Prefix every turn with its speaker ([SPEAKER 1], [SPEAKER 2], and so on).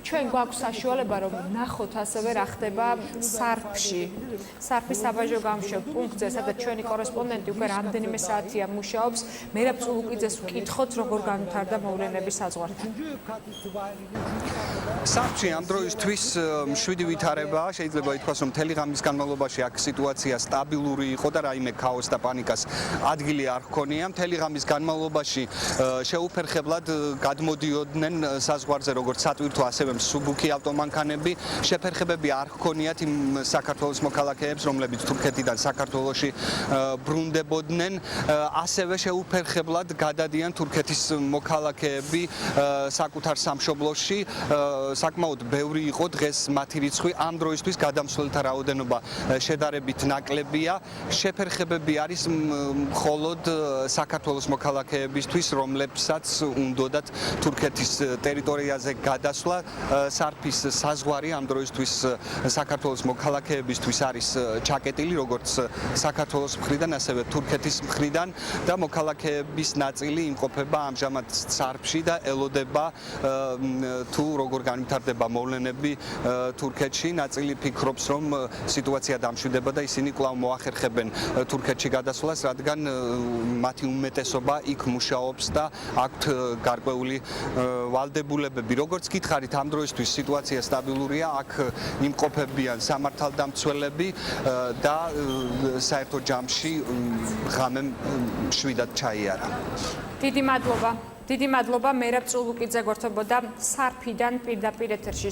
[SPEAKER 1] ჩვენ გვაქვს საშუალება რომ ნახოთ ასევე რა ხდება სარფში. სარფის საბაჟო გამშვებ პუნქტზე, სადაც ჩვენი კორესპონდენტი უკვე რამდენიმე საათია მუშაობს. მერაბ წულუკიძეს ვკითხოთ, როგორ განვითარდა მოვლენები საზღვართან.
[SPEAKER 2] სარფში ამ დროისთვის მშვიდი ვითარებაა, შეიძლება ითქვას, რომ მთელი ღამის განმავლობაში აქ სიტუაცია სტაბილური იყო და რაიმე ქაოსს და პანიკას ადგილი არ ჰქონია. მთელი ღამის განმავლობაში შეუფერხებლად გადმოდიოდნენ საზღვარზე როგორც სატვირთო, ასევე მსუბუქი ავტომანქანები. შეფერხებები არ ჰქონიათ იმ საქართველოს მოქალაქეებს, რომლებიც თურქეთიდან საქართველოში ბრუნდებოდნენ. ასევე შეუფერხებლად გადადიან თურქეთის მოქალაქეები საკუთარ სამშობლოში. საკმაოდ ბევრი იყო დღეს მათი რიცხვი. ამ დროისთვის გადამსვლელთა რაოდენობა შედარებით ნაკლებია. შეფერხებები არის მხოლოდ საქართველოს მოქალაქეებისთვის, რომლებსაც უნდათ თურქეთის ტერიტორიაზე გადასვლა. სარფის საზღვარი ამ დროისთვის საქართველოს მოქალაქეებისთვის არის ჩაკეტილი, როგორც საქართველოს მხრიდან, ასევე თურქეთის მხრიდან და მოქალაქეების ნაწილი იმყოფება ამჟამად სარფში და ელოდება თუ როგორ განვითარდება მოვლენები თურქეთში. ნაწილი ფიქრობს, რომ სიტუაცია დამშვიდება და ისინი კვლავ მოახერხებენ თურქეთში გადასვლას, რადგან მათი უმეტესობა იქ მუშაობს და აქვთ გარკვეული ვალდებულებები. როგორც გითხარით, ამ დროისთვის სიტუაცია სტაბილურია, აქ იმყოფებიან სამართალდამცველები და საერთო ჯამში ღამე მშვიდად ჩაიარა.
[SPEAKER 1] დიდი მადლობა. მერაბ წულუკიძე გვერდებოდა სარფიდან პირდაპირ ეთერში.